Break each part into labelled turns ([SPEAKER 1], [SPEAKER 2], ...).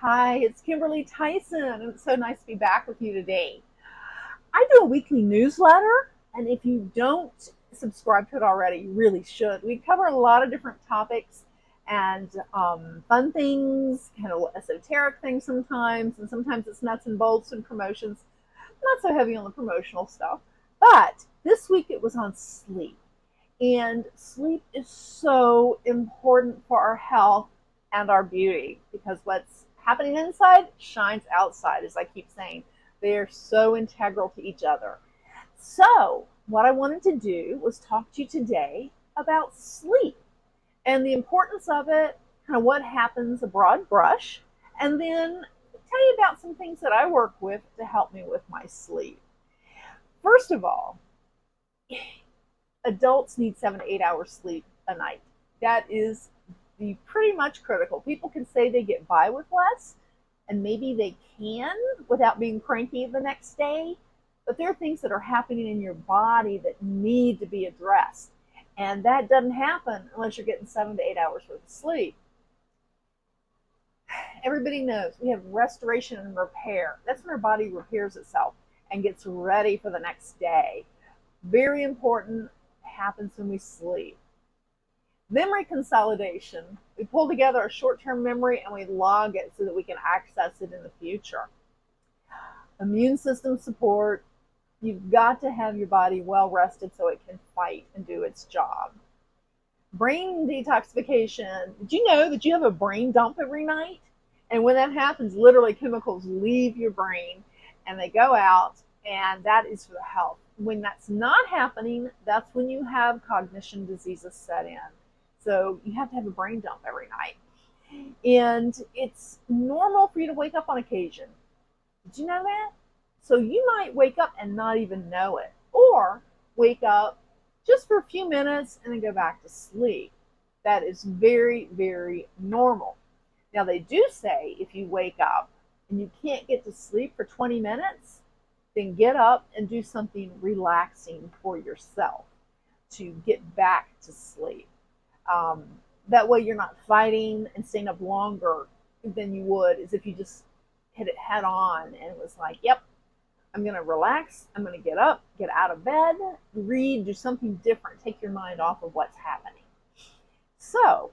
[SPEAKER 1] Hi, it's Kimberly Tyson, and it's so nice to be back with you today. I do a weekly newsletter, and if you don't subscribe to it already, you really should. We cover a lot of different topics and fun things, kind of esoteric things sometimes, and sometimes it's nuts and bolts and promotions. Not so heavy on the promotional stuff. But this week it was on sleep. And sleep is so important for our health and our beauty because what's happening inside shines outside, as I keep saying. They are so integral to each other. So, what I wanted to do was talk to you today about sleep and the importance of it, kind of what happens, a broad brush, and then tell you about some things that I work with to help me with my sleep. First of all, adults need 7 to 8 hours sleep a night. That is the pretty much critical. People can say they get by with less, and maybe they can without being cranky the next day, but there are things that are happening in your body that need to be addressed. And that doesn't happen unless you're getting 7 to 8 hours worth of sleep. Everybody knows we have restoration and repair. That's when our body repairs itself and gets ready for the next day. Very important, happens when we sleep. Memory consolidation. We pull together our short-term memory and we log it so that we can access it in the future. Immune system support. You've got to have your body well rested so it can fight and do its job. Brain detoxification. Did you know that you have a brain dump every night? And when that happens, literally chemicals leave your brain and they go out, and that is for the health. When that's not happening, that's when you have cognition diseases set in. So you have to have a brain dump every night. And it's normal for you to wake up on occasion. Did you know that? So you might wake up and not even know it, or wake up just for a few minutes and then go back to sleep. That is very, very normal. Now, they do say if you wake up and you can't get to sleep for 20 minutes, then get up and do something relaxing for yourself to get back to sleep. That way you're not fighting and staying up longer than you would as if you just hit it head on and it was like, yep, I'm going to relax. I'm going to get up, get out of bed, read, do something different. Take your mind off of what's happening. So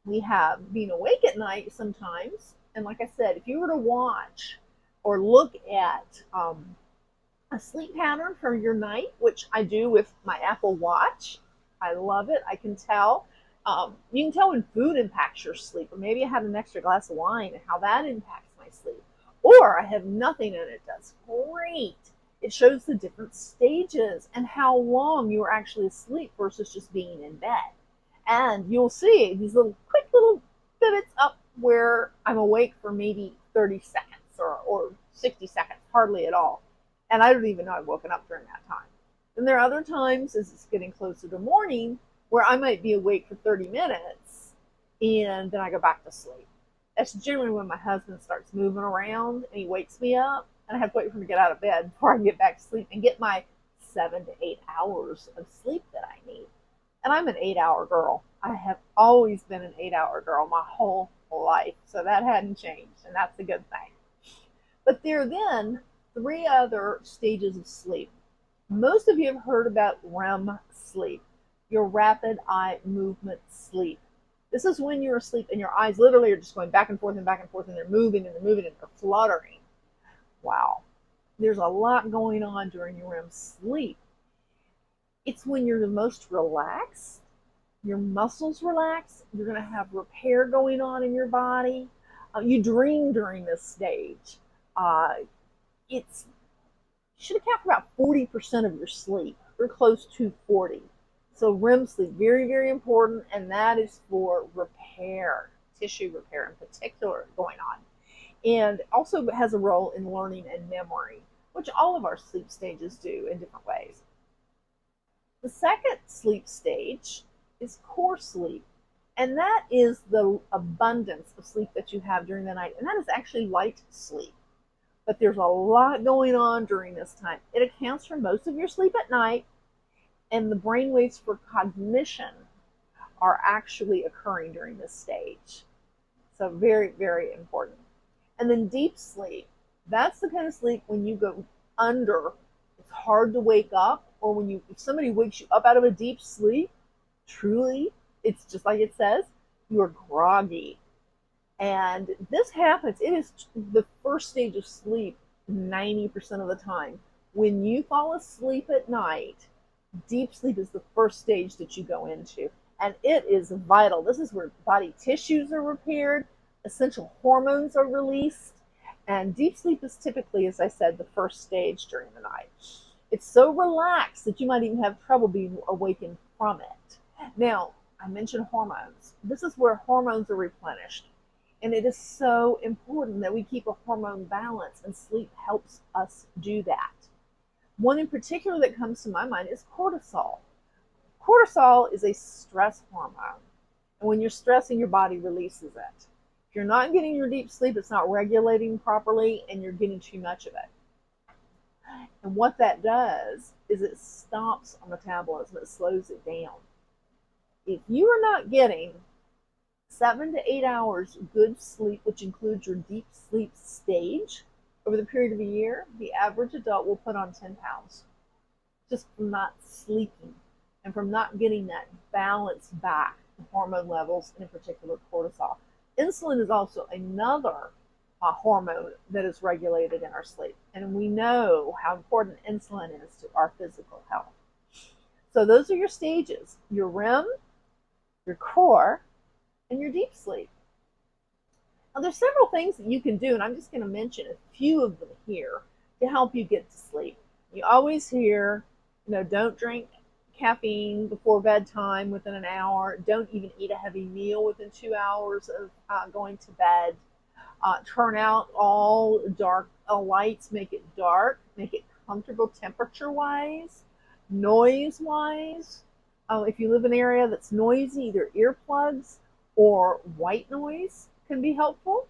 [SPEAKER 1] we have being awake at night sometimes. And like I said, if you were to watch or look at a sleep pattern for your night, which I do with my Apple Watch. I love it. I can tell. You can tell when food impacts your sleep, or maybe I had an extra glass of wine and how that impacts my sleep. Or I have nothing and it does great. It shows the different stages and how long you are actually asleep versus just being in bed. And you'll see these little quick little pivots up where I'm awake for maybe 30 seconds or 60 seconds, hardly at all. And I don't even know I've woken up during that time. Then there are other times as it's getting closer to morning where I might be awake for 30 minutes and then I go back to sleep. That's generally when my husband starts moving around and he wakes me up, and I have to wait for him to get out of bed before I can get back to sleep and get my 7 to 8 hours of sleep that I need. And I'm an 8 hour girl. I have always been an 8 hour girl my whole life. So that hadn't changed, and that's a good thing. But there are then three other stages of sleep. Most of you have heard about REM sleep, your rapid eye movement sleep. This is when you're asleep and your eyes literally are just going back and forth and back and forth, and they're moving and they're moving and they're fluttering. Wow. There's a lot going on during your REM sleep. It's when you're the most relaxed, your muscles relax, you're going to have repair going on in your body. You dream during this stage. It's should account for about 40% of your sleep, or close to 40. So REM sleep, very, very important, and that is for repair, tissue repair in particular going on. And also has a role in learning and memory, which all of our sleep stages do in different ways. The second sleep stage is core sleep, and that is the abundance of sleep that you have during the night, and that is actually light sleep. But there's a lot going on during this time. It accounts for most of your sleep at night, and the brain waves for cognition are actually occurring during this stage. So very, very important. And then deep sleep. That's the kind of sleep when you go under, it's hard to wake up, or when if somebody wakes you up out of a deep sleep, truly, it's just like it says, you're groggy. And this happens, it is the first stage of sleep 90% of the time. When you fall asleep at night, deep sleep is the first stage that you go into. And it is vital. This is where body tissues are repaired, essential hormones are released. And deep sleep is typically, as I said, the first stage during the night. It's so relaxed that you might even have trouble being awakened from it. Now, I mentioned hormones. This is where hormones are replenished. And it is so important that we keep a hormone balance, and sleep helps us do that. One in particular that comes to my mind is cortisol. Cortisol is a stress hormone. And when you're stressing, your body releases it. If you're not getting your deep sleep, it's not regulating properly, and you're getting too much of it. And what that does is it stops our metabolism, it slows it down. If you are not getting 7 to 8 hours good sleep, which includes your deep sleep stage, over the period of a year, the average adult will put on 10 pounds just from not sleeping and from not getting that balance back, the hormone levels, and in particular cortisol. Insulin is also another hormone that is regulated in our sleep, and we know how important insulin is to our physical health. So those are your stages: your REM, your core, and your deep sleep. Now, there's several things that you can do, and I'm just going to mention a few of them here to help you get to sleep. You always hear, don't drink caffeine before bedtime within an hour. Don't even eat a heavy meal within 2 hours of going to bed. Turn out all dark lights, make it dark, make it comfortable temperature-wise, noise-wise. If you live in an area that's noisy, either earplugs or white noise can be helpful.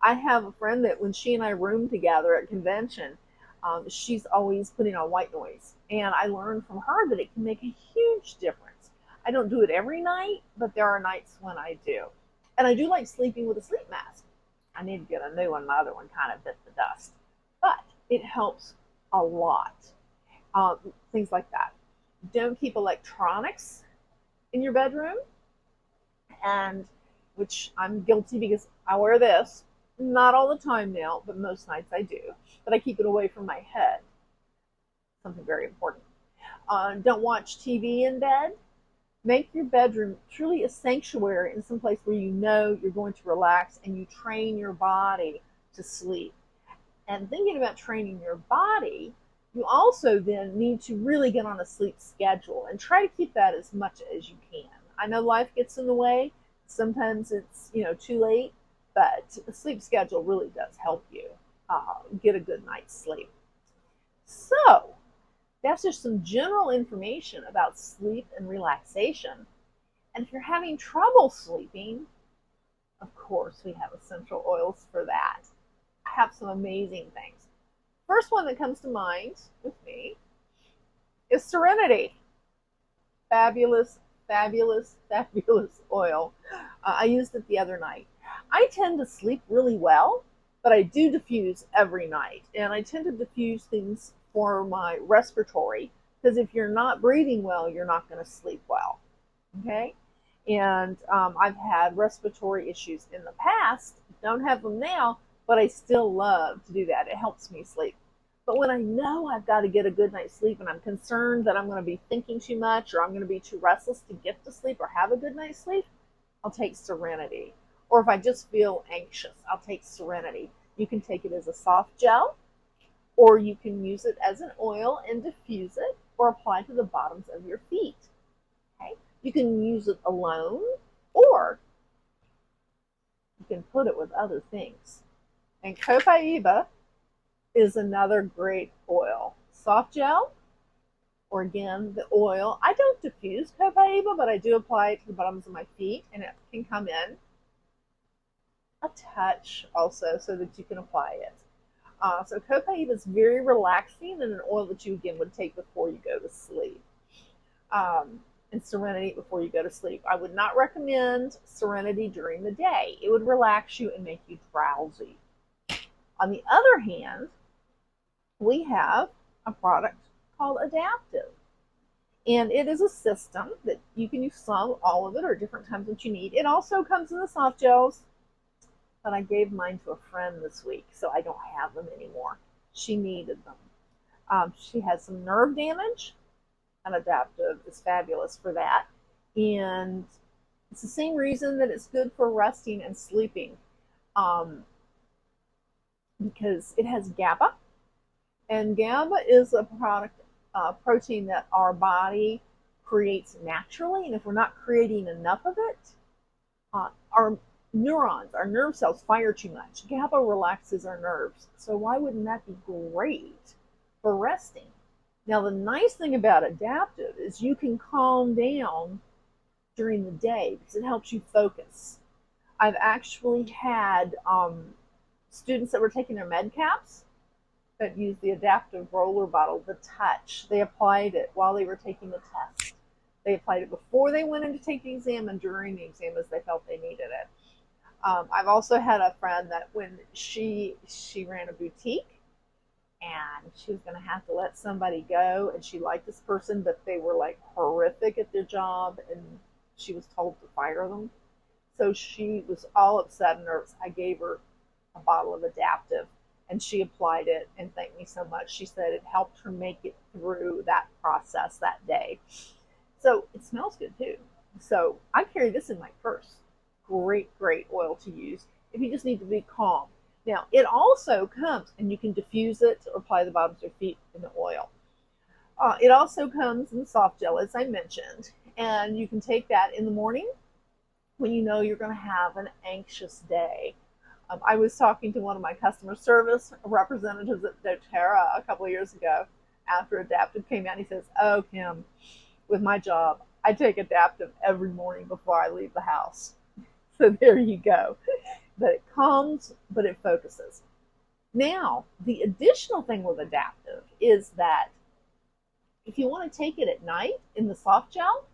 [SPEAKER 1] I have a friend that when she and I room together at convention, she's always putting on white noise. And I learned from her that it can make a huge difference. I don't do it every night, but there are nights when I do. And I do like sleeping with a sleep mask. I need to get a new one. My other one kind of bit the dust. But it helps a lot. Things like that. Don't keep electronics in your bedroom, and which I'm guilty because I wear this, not all the time now, but most nights I do. But I keep it away from my head. Something very important. Don't watch TV in bed. Make your bedroom truly a sanctuary, in some place where you know you're going to relax and you train your body to sleep. And thinking about training your body, you also then need to really get on a sleep schedule and try to keep that as much as you can. I know life gets in the way. Sometimes it's too late, but a sleep schedule really does help you get a good night's sleep. So that's just some general information about sleep and relaxation. And if you're having trouble sleeping, of course, we have essential oils for that. I have some amazing things. First one that comes to mind with me is Serenity. Fabulous, fabulous, fabulous oil. I used it the other night. I tend to sleep really well, but I do diffuse every night. And I tend to diffuse things for my respiratory, because if you're not breathing well, you're not going to sleep well. Okay? And I've had respiratory issues in the past. Don't have them now, but I still love to do that. It helps me sleep. But when I know I've got to get a good night's sleep and I'm concerned that I'm going to be thinking too much, or I'm going to be too restless to get to sleep or have a good night's sleep, I'll take Serenity. Or if I just feel anxious, I'll take Serenity. You can take it as a soft gel, or you can use it as an oil and diffuse it, or apply to the bottoms of your feet. Okay? You can use it alone, or you can put it with other things. And copaiba is another great oil. Soft gel, or again, the oil. I don't diffuse copaiba, but I do apply it to the bottoms of my feet, and it can come in a touch also so that you can apply it. So copaiba is very relaxing, and an oil that you again would take before you go to sleep. And Serenity before you go to sleep. I would not recommend Serenity during the day. It would relax you and make you drowsy. On the other hand, we have a product called Adaptive. And it is a system that you can use some, all of it, or different times that you need. It also comes in the soft gels, but I gave mine to a friend this week, so I don't have them anymore. She needed them. She has some nerve damage, and Adaptive is fabulous for that. And it's the same reason that it's good for resting and sleeping, um, because it has GABA, and GABA is a product, protein that our body creates naturally, and if we're not creating enough of it, our neurons, our nerve cells fire too much. GABA relaxes our nerves, so why wouldn't that be great for resting? Now, the nice thing about Adaptive is you can calm down during the day because it helps you focus. I've actually had students that were taking their med caps that used the Adaptive roller bottle, the touch. They applied it while they were taking the test. They applied it before they went in to take the exam and during the exam as they felt they needed it. I've also had a friend that when she ran a boutique and she was going to have to let somebody go, and she liked this person, but they were like horrific at their job, and she was told to fire them. So she was all upset and nervous. I gave her a bottle of Adaptive, and she applied it and thanked me so much. She said it helped her make it through that process that day. So it smells good too. So I carry this in my purse. Great, great oil to use if you just need to be calm. Now, it also comes, and you can diffuse it or apply the bottoms of your feet in the oil. It also comes in the soft gel, as I mentioned, and you can take that in the morning when you know you're going to have an anxious day. I was talking to one of my customer service representatives at doTERRA a couple of years ago after Adaptive came out. He says, "Oh, Kim, with my job, I take Adaptive every morning before I leave the house." So there you go. But it calms, but it focuses. Now, the additional thing with Adaptive is that if you want to take it at night in the soft gel,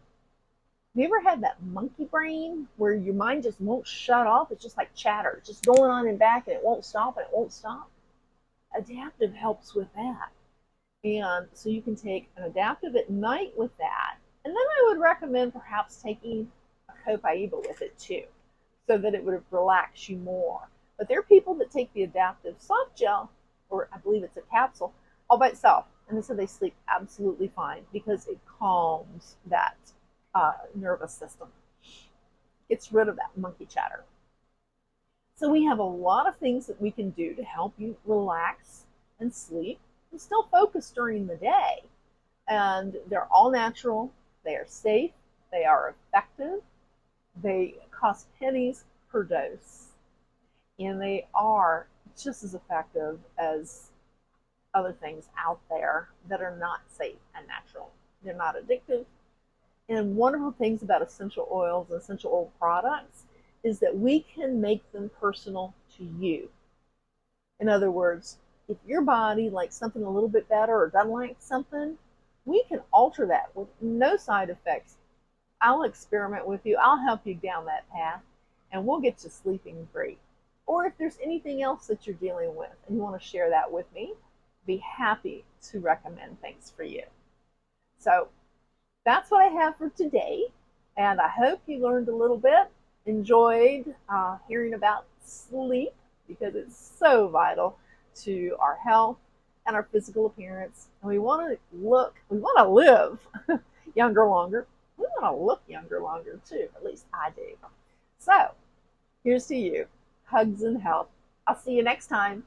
[SPEAKER 1] have you ever had that monkey brain where your mind just won't shut off? It's just like chatter, it's just going on and back, and it won't stop, and it won't stop. Adaptive helps with that. And so you can take an Adaptive at night with that. And then I would recommend perhaps taking a Copaiba with it too, so that it would relax you more. But there are people that take the Adaptive soft gel, or I believe it's a capsule, all by itself, and they said they sleep absolutely fine because it calms that nervous system. Gets rid of that monkey chatter. So we have a lot of things that we can do to help you relax and sleep and still focus during the day. And they're all natural, they are safe, they are effective, they cost pennies per dose, and they are just as effective as other things out there that are not safe and natural. They're not addictive. And wonderful things about essential oils and essential oil products is that we can make them personal to you. In other words, if your body likes something a little bit better or doesn't like something, we can alter that with no side effects. I'll experiment with you. I'll help you down that path, and we'll get you sleeping great. Or if there's anything else that you're dealing with and you want to share that with me, be happy to recommend things for you. So that's what I have for today, and I hope you learned a little bit, enjoyed hearing about sleep, because it's so vital to our health and our physical appearance. And we want to live younger longer. We want to look younger longer too, at least I do. So here's to you. Hugs and health. I'll see you next time.